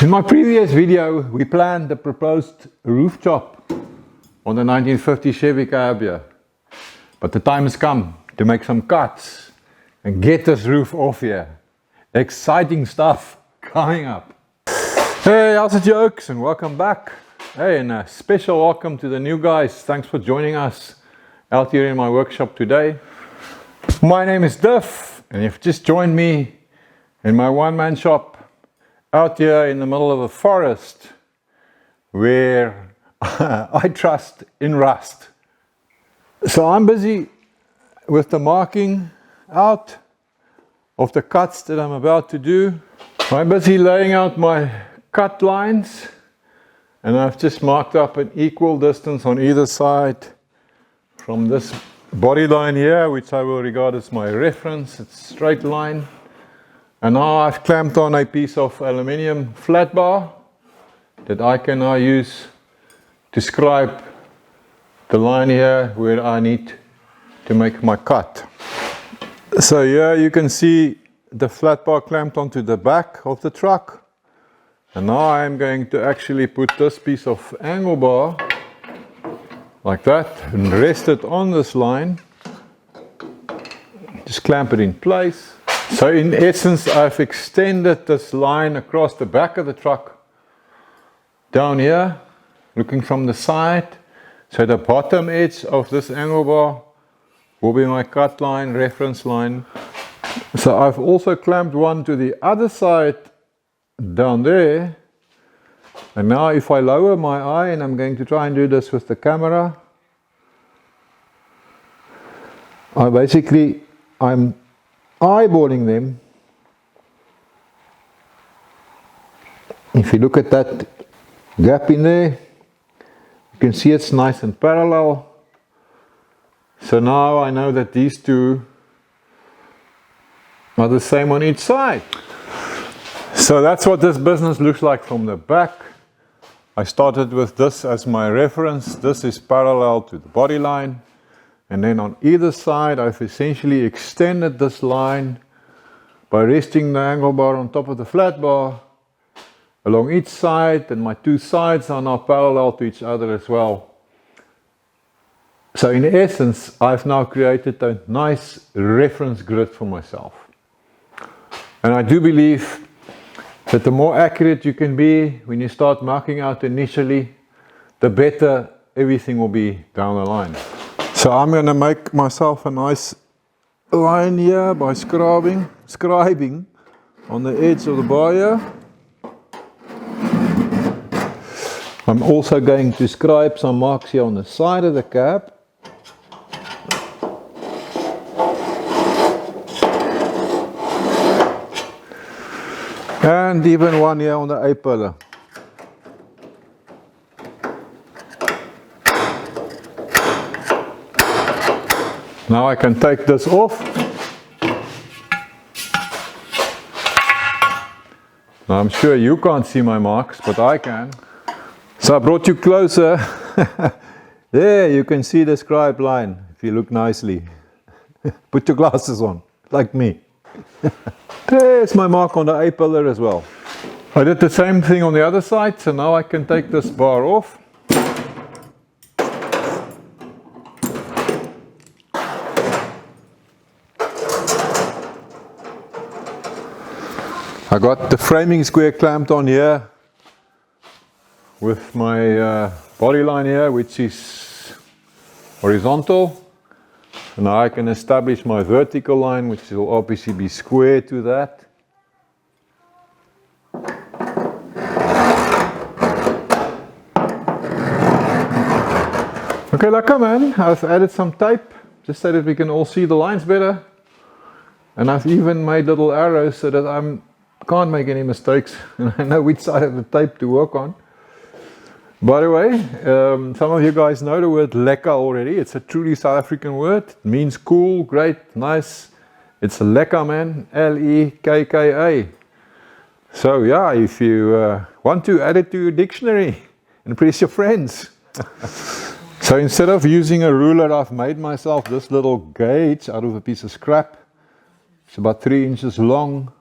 In my previous video, we planned the proposed roof job on the 1950 Chevy cab here. But the time has come to make some cuts and get this roof off here. Exciting stuff coming up. Hey, how's it, jokes, and welcome back. Hey, and a special welcome to the new guys. Thanks for joining us out here in my workshop today. My name is Duff, and you've just joined me in my one-man shop out here in the middle of a forest where I trust in rust. So I'm busy with the marking out of the cuts that I'm about to do. I'm busy laying out my cut lines, and I've just marked up an equal distance on either side from this body line here, which I will regard as my reference. It's a straight line. And now I've clamped on a piece of aluminium flat bar that I can now use to scribe the line here where I need to make my cut. So here you can see the flat bar clamped onto the back of the truck. And now I'm going to actually put this piece of angle bar like that and rest it on this line. Just clamp it in place. So in essence, I've extended this line across the back of the truck down here, looking from the side. So the bottom edge of this angle bar will be my cut line, reference line. So I've also clamped one to the other side down there. And now if I lower my eye, and I'm going to try and do this with the camera, I'm eyeballing them. If you look at that gap in there, you can see it's nice and parallel. So now I know that these two are the same on each side. So that's what this business looks like from the back. I started with this as my reference. This is parallel to the body line. And then on either side, I've essentially extended this line by resting the angle bar on top of the flat bar along each side, and my two sides are now parallel to each other as well. So in essence, I've now created a nice reference grid for myself. And I do believe that the more accurate you can be when you start marking out initially, the better everything will be down the line. So I'm going to make myself a nice line here by scribing on the edge of the bar here. I'm also going to scribe some marks here on the side of the cab. And even one here on the A-pillar. Now I can take this off. Now I'm sure you can't see my marks, but I can. So I brought you closer. There you can see the scribe line if you look nicely. Put your glasses on, like me. There's my mark on the A-pillar as well. I did the same thing on the other side, so now I can take this bar off. I got the framing square clamped on here with my body line here, which is horizontal. And now I can establish my vertical line, which will obviously be square to that. Okay, lekker man. I've added some tape just so that we can all see the lines better. And I've even made little arrows so that I can't make any mistakes and I know which side of the tape to work on. By the way, some of you guys know the word lekker already. It's a truly South African word. It means cool, great, nice. It's lekker man, L-E-K-K-A. So yeah, if you want to add it to your dictionary, impress your friends. So instead of using a ruler, I've made myself this little gauge out of a piece of scrap. It's about 3 inches long.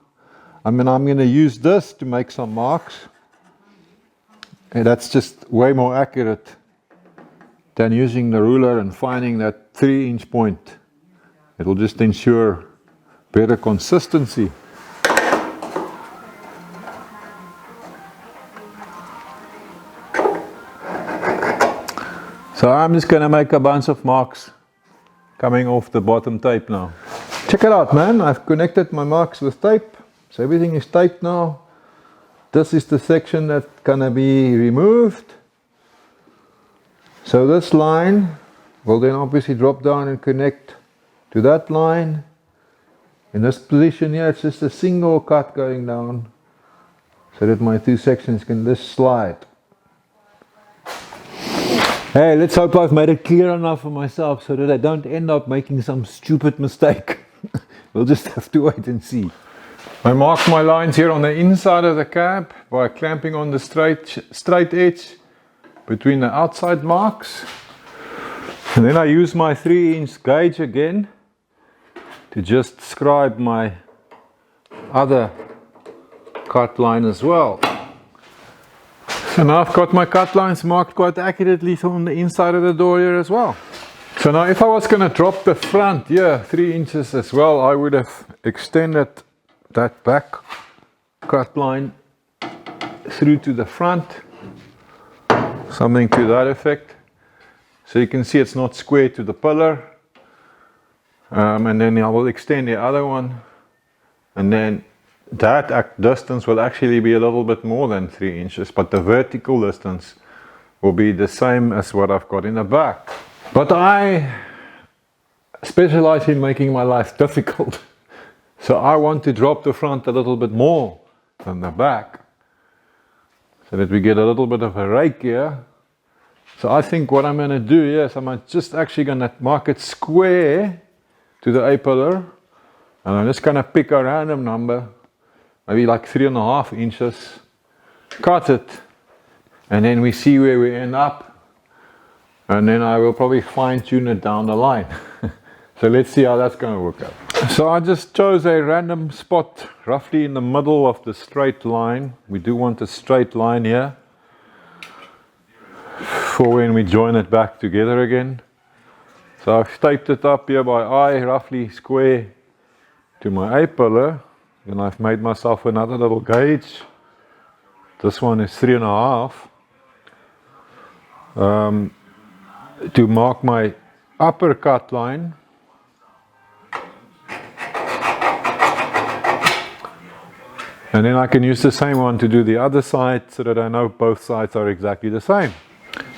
I'm going to use this to make some marks. And that's just way more accurate than using the ruler and finding that 3-inch point. It will just ensure better consistency. So I'm just going to make a bunch of marks coming off the bottom tape now. Check it out, man. I've connected my marks with tape. So everything is taped now. This is the section that's going to be removed. So this line will then obviously drop down and connect to that line. In this position here, it's just a single cut going down so that my two sections can just slide. Hey, let's hope I've made it clear enough for myself so that I don't end up making some stupid mistake. We'll just have to wait and see. I mark my lines here on the inside of the cab by clamping on the straight edge between the outside marks. And then I use my 3-inch gauge again to just scribe my other cut line as well. So now I've got my cut lines marked quite accurately on the inside of the door here as well. So now if I was going to drop the front here 3 inches as well, I would have extended that back cut line through to the front. Something to that effect. So you can see it's not square to the pillar. And then I will extend the other one. And then that distance will actually be a little bit more than 3 inches, but the vertical distance will be the same as what I've got in the back. But I specialize in making my life difficult. So I want to drop the front a little bit more than the back, so that we get a little bit of a rake here. So I think what I'm going to do here is I'm just actually going to mark it square to the A-pillar, and I'm just going to pick a random number, maybe like 3.5 inches, cut it, and then we see where we end up, and then I will probably fine-tune it down the line. So let's see how that's going to work out. So I just chose a random spot roughly in the middle of the straight line. We do want a straight line here for when we join it back together again. So I've taped it up here by eye, roughly square to my A-pillar. And I've made myself another little gauge. This one is 3.5 to mark my upper cut line. And then I can use the same one to do the other side so that I know both sides are exactly the same.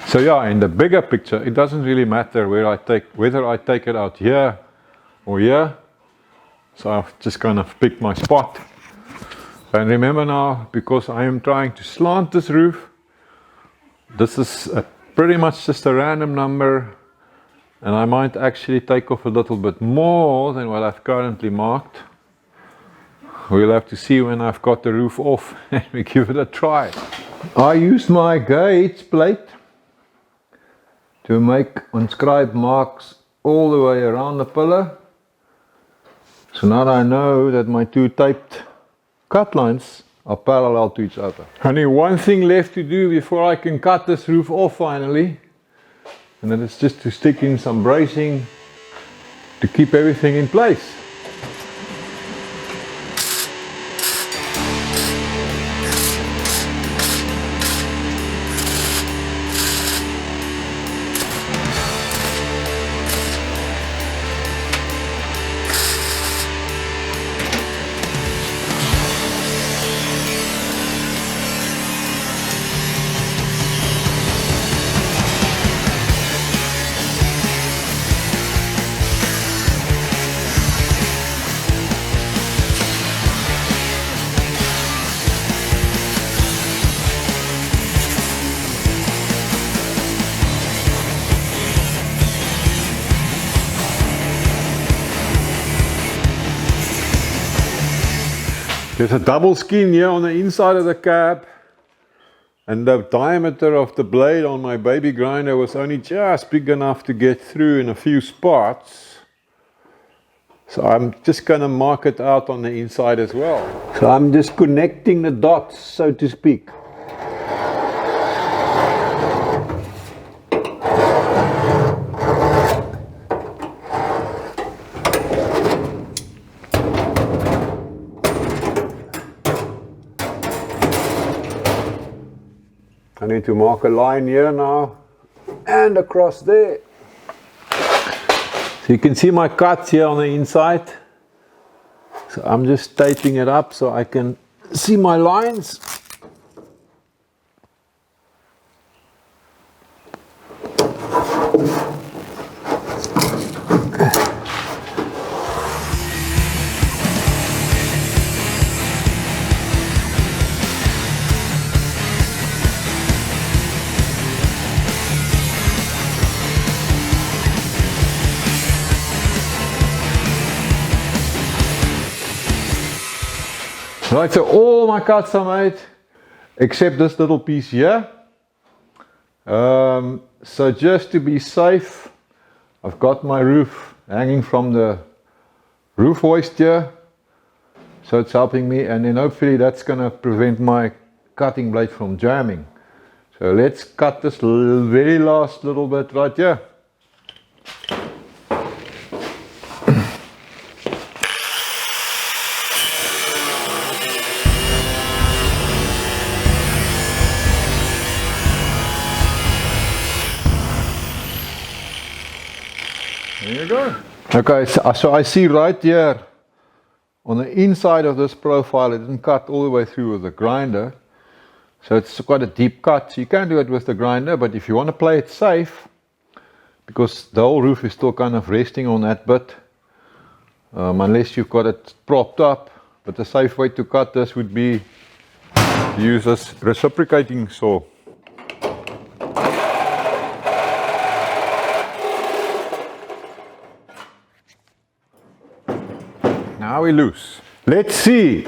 So yeah, in the bigger picture, it doesn't really matter whether I take it out here or here. So I've just kind of picked my spot. And remember now, because I am trying to slant this roof, this is pretty much just a random number, and I might actually take off a little bit more than what I've currently marked. We'll have to see when I've got the roof off and we give it a try. I used my gauge plate to make inscribed marks all the way around the pillar. So now I know that my two taped cut lines are parallel to each other. Only one thing left to do before I can cut this roof off finally, and that is just to stick in some bracing to keep everything in place. There's a double skin here on the inside of the cab, and the diameter of the blade on my baby grinder was only just big enough to get through in a few spots. So I'm just going to mark it out on the inside as well. So I'm just connecting the dots, so to speak. I need to mark a line here now and across there. So you can see my cuts here on the inside. So I'm just taping it up so I can see my lines. Right, so all my cuts are made except this little piece here. So just to be safe, I've got my roof hanging from the roof hoist here, so it's helping me, and then hopefully that's going to prevent my cutting blade from jamming. So let's cut this very last little bit right here. There you go. Okay, so I see right here on the inside of this profile, it didn't cut all the way through with the grinder. So it's quite a deep cut. So you can do it with the grinder, but if you want to play it safe, because the whole roof is still kind of resting on that bit, unless you've got it propped up, but the safe way to cut this would be to use this reciprocating saw. Now we loose. Let's see.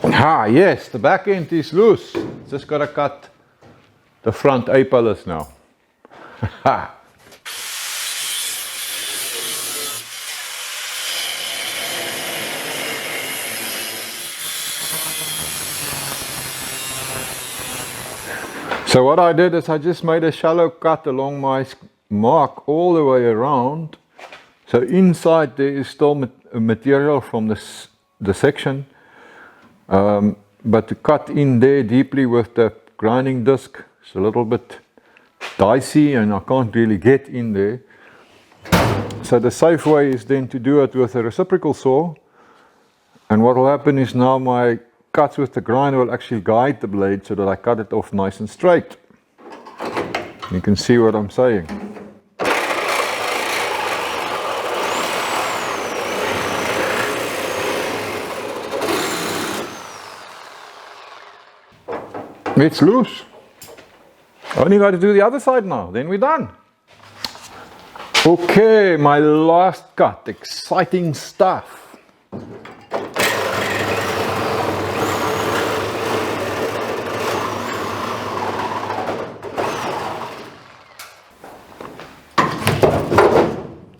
Ah, yes, the back end is loose. Just gotta cut the front A-pillars now. So what I did is I just made a shallow cut along my mark all the way around. So inside there is still material from the section, but to cut in there deeply with the grinding disc is a little bit dicey and I can't really get in there. So the safe way is then to do it with a reciprocal saw, and what will happen is now my cuts with the grinder will actually guide the blade so that I cut it off nice and straight. You can see what I'm saying. It's loose. Only got to do the other side now, then we're done. Okay, my last cut, exciting stuff.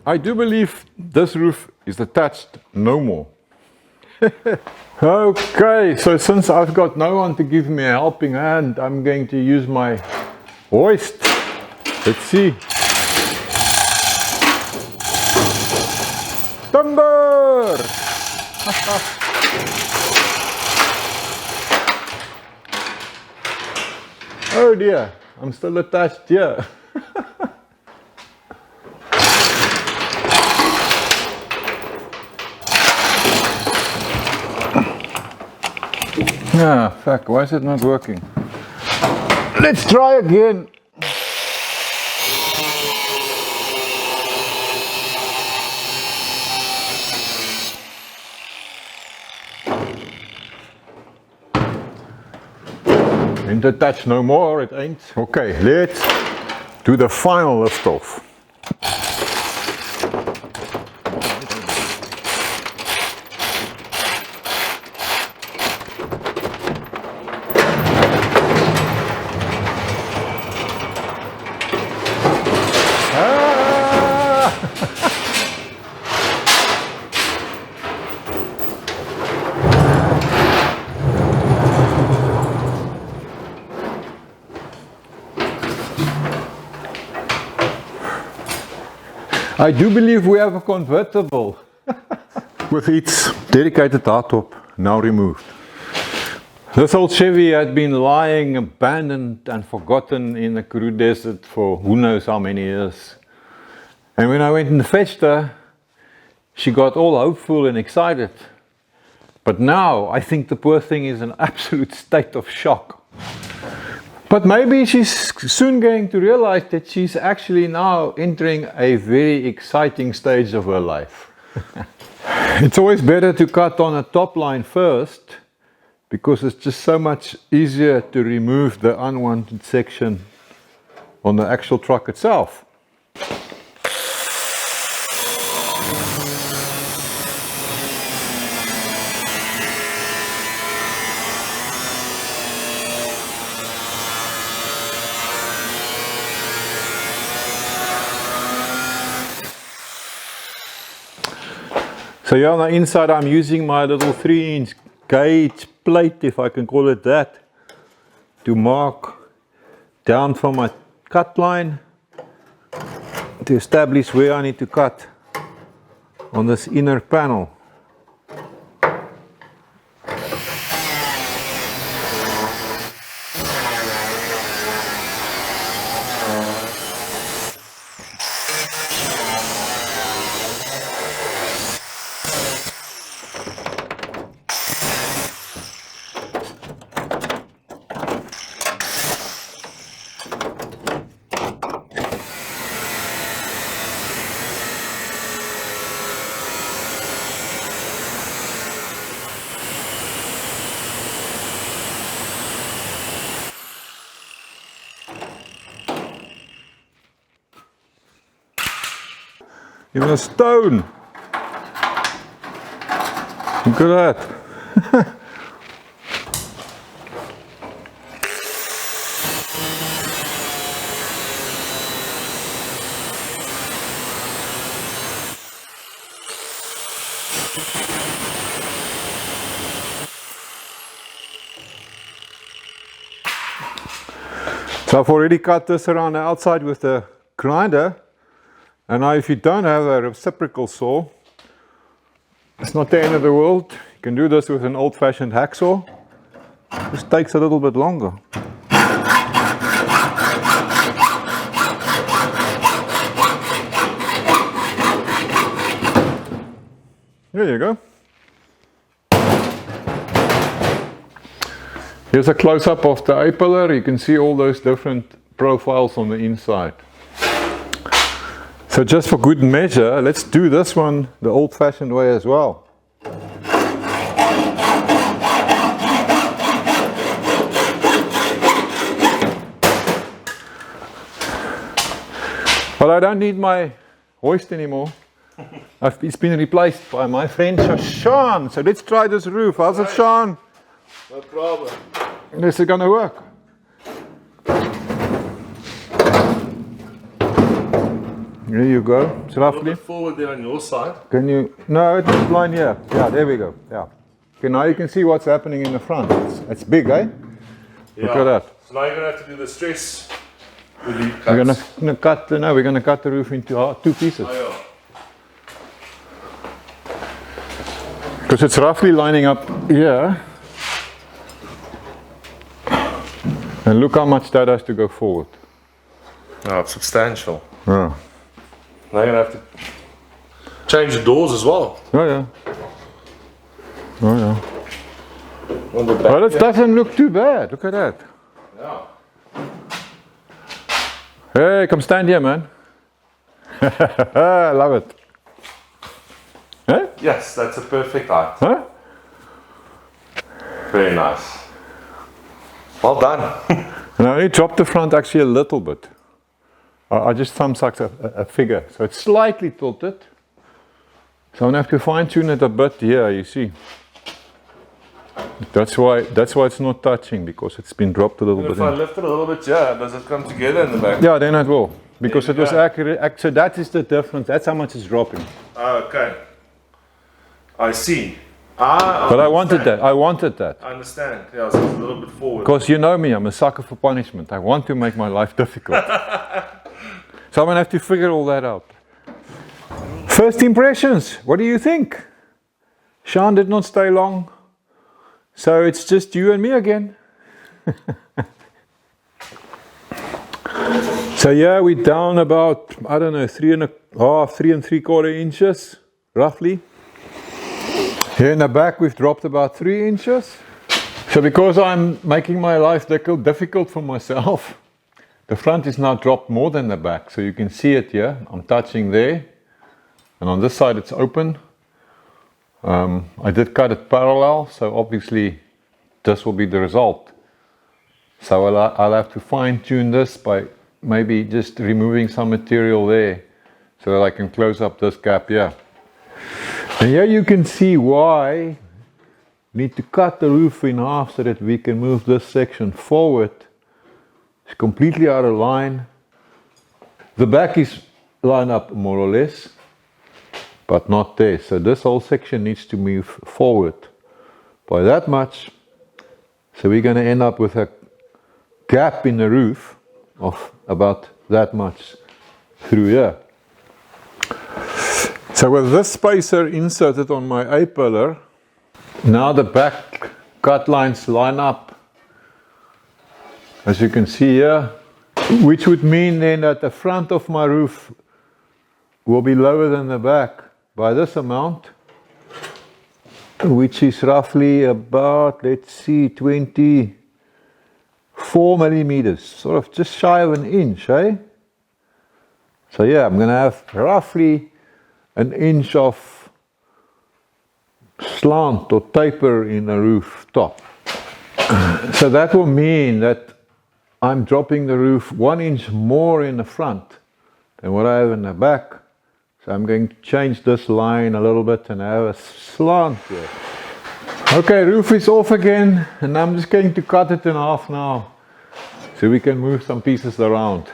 I do believe this roof is attached no more. Okay, so since I've got no one to give me a helping hand, I'm going to use my hoist. Let's see. Timber! Oh dear, I'm still attached here. Ah, fuck, why is it not working? Let's try again. Ain't attached no more, it ain't. Okay, let's do the final lift off. I do believe we have a convertible with its dedicated hardtop now removed. This old Chevy had been lying abandoned and forgotten in the Karoo Desert for who knows how many years. And when I went and fetched her, she got all hopeful and excited. But now I think the poor thing is in an absolute state of shock. But maybe she's soon going to realize that she's actually now entering a very exciting stage of her life. It's always better to cut on a top line first, because it's just so much easier to remove the unwanted section on the actual truck itself. So here on the inside I'm using my little 3-inch gauge plate, if I can call it that, to mark down from my cut line to establish where I need to cut on this inner panel. Even a stone. Look at that. So I've already cut this around the outside with the grinder, and now if you don't have a reciprocal saw, it's not the end of the world. You can do this with an old-fashioned hacksaw. This takes a little bit longer. There you go. Here's a close-up of the A-pillar. You can see all those different profiles on the inside. So just for good measure, let's do this one the old-fashioned way as well. Well, I don't need my hoist anymore. It's been replaced by my friend Sean. So let's try this roof. How's it, Sean? No problem. Is it gonna work? There you go. It's A roughly. little bit forward there on your side. Can you? No, it's line here. Yeah, there we go. Yeah. Okay, now you can see what's happening in the front. It's big, eh? Look at that. So now you're going to have to do the stress relief cuts. We're gonna cut. No, we're gonna cut the roof into two pieces. Oh, yeah. Because it's roughly lining up here. And look how much that has to go forward. Oh, it's substantial. Yeah. Now you're going to have to change the doors as well. Oh yeah. Oh yeah. On the back. Well, it doesn't look too bad. Look at that. Yeah. Hey, come stand here, man. I love it. Huh? Yes, that's a perfect height. Huh? Very nice. Well done. And I only dropped the front actually a little bit. I just thumbsucked a figure. So it's slightly tilted. So I'm going to have to fine tune it a bit here, you see. That's why it's not touching, because it's been dropped a little And bit if I in. lift it a little bit, yeah, does it come together in the back? Yeah, then it will. Because There it you was go. accurate. So that is the difference. That's how much it's dropping. Oh, okay. I see. Ah, But I wanted that. I wanted that. I understand. Yeah, so it's a little bit forward. Because you know me, I'm a sucker for punishment. I want to make my life difficult. So I'm going to have to figure all that out. First impressions, what do you think? Sean did not stay long. So it's just you and me again. So yeah, we're down about, I don't know, 3 3¾ inches, roughly. Here in the back we've dropped about 3 inches. So because I'm making my life difficult for myself, the front is now dropped more than the back. So you can see it here. I'm touching there. And on this side it's open. I did cut it parallel, so obviously this will be the result. So I'll have to fine tune this by maybe just removing some material there so that I can close up this gap here. And here you can see why we need to cut the roof in half so that we can move this section forward. It's completely out of line. The back is lined up more or less, but not there. So this whole section needs to move forward by that much. So we're going to end up with a gap in the roof of about that much through here. So with this spacer inserted on my A-pillar, now the back cut lines line up, as you can see here, which would mean then that the front of my roof will be lower than the back by this amount, which is roughly about, let's see, 24 millimeters, sort of just shy of an inch, eh? So yeah, I'm going to have roughly an inch of slant or taper in the roof top. So that will mean that I'm dropping the roof 1 inch more in the front than what I have in the back. So I'm going to change this line a little bit and have a slant here. Okay, roof is off again, and I'm just going to cut it in half now so we can move some pieces around.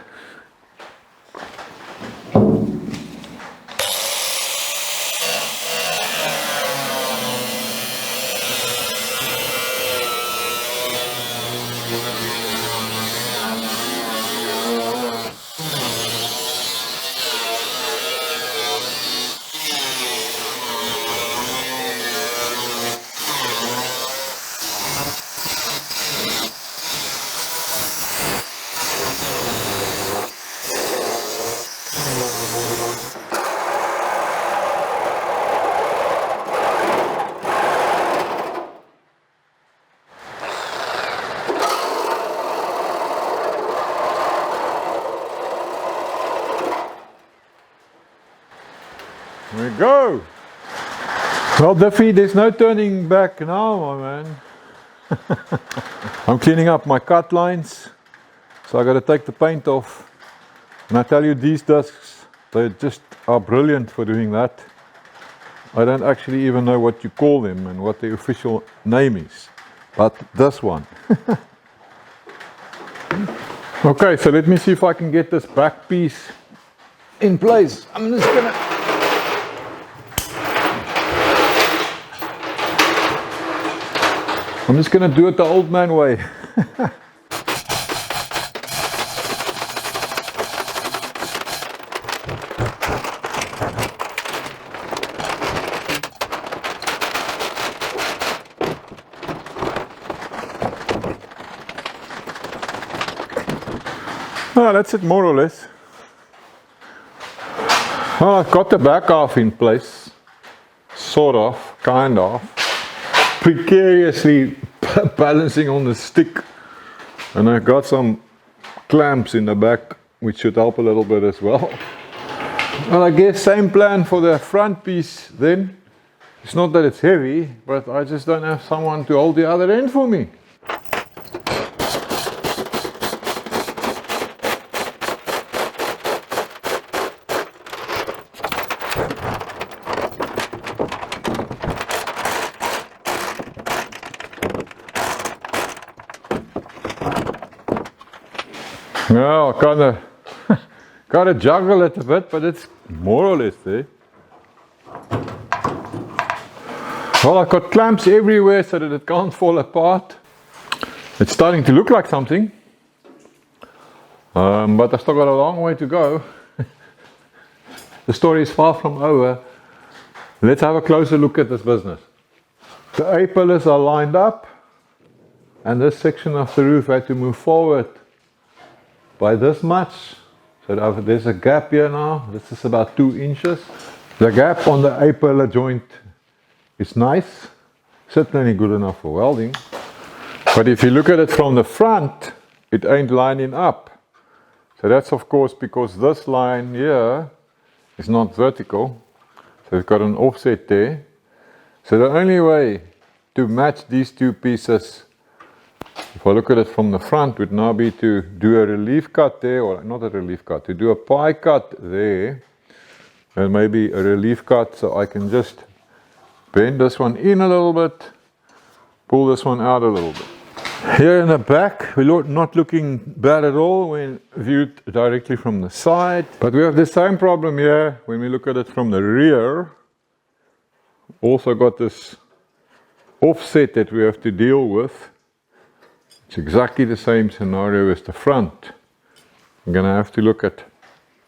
There we go. Well, Duffy, there's no turning back now, my man. I'm cleaning up my cut lines, so I got to take the paint off. And I tell you, these discs, they just are brilliant for doing that. I don't actually even know what you call them and what the official name is, but this one. Okay, so let me see if I can get this back piece in place. I'm just gonna do it the old man way. Well, that's it more or less. Well, I've got the back half in place, sort of, kind of, precariously balancing on the stick, and I've got some clamps in the back which should help a little bit as well. Well, I guess same plan for the front piece then. It's not that it's heavy, but I just don't have someone to hold the other end for me. No, gotta juggle it a bit, but it's more or less there. Well, I've got clamps everywhere so that it can't fall apart. It's starting to look like something, but I've still got a long way to go. The story is far from over. Let's have a closer look at this business. The A-pillars are lined up. and this section of the roof had to move forward by this much. So there's a gap here now. This is about 2 inches. The gap on the A-pillar joint is nice, certainly good enough for welding. But if you look at it from the front, it ain't lining up. So that's of course because this line here is not vertical. So it's got an offset there. So the only way to match these two pieces, if I look at it from the front, would now be to do a relief cut there, or not a relief cut, to do a pie cut there, and maybe a relief cut so I can just bend this one in a little bit, pull this one out a little bit. Here in the back, we're not looking bad at all when viewed directly from the side. But we have the same problem here when we look at it from the rear. Also got this offset that we have to deal with. It's exactly the same scenario as the front. I'm going to have to look at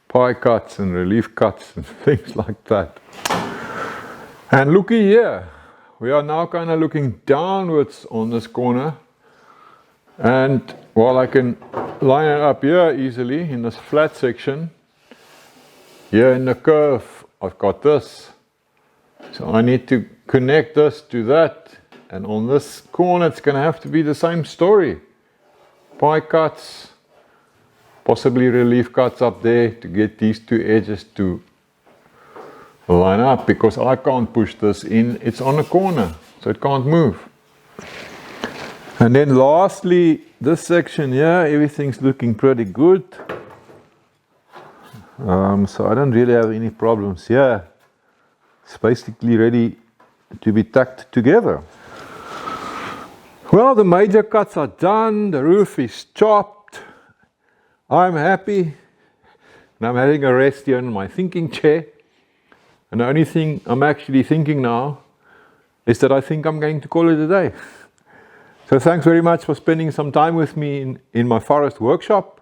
pie cuts and relief cuts and things like that. And looky here, we are now kind of looking downwards on this corner. And while I can line it up here easily in this flat section, here in the curve I've got this. So I need to connect this to that, and on this corner it's going to have to be the same story. Pie cuts, possibly relief cuts up there to get these two edges to line up, because I can't push this in, it's on a corner, so it can't move. And then lastly, this section here, everything's looking pretty good. So I don't really have any problems here. It's basically ready to be tacked together. Well, the major cuts are done, the roof is chopped. I'm happy, and I'm having a rest here in my thinking chair. And the only thing I'm actually thinking now is that I think I'm going to call it a day. So thanks very much for spending some time with me in my forest workshop.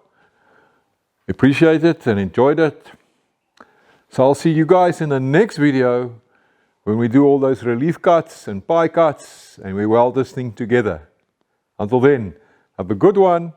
Appreciate it and enjoyed it. So I'll see you guys in the next video when we do all those relief cuts and pie cuts and we weld this thing together. Until then, have a good one.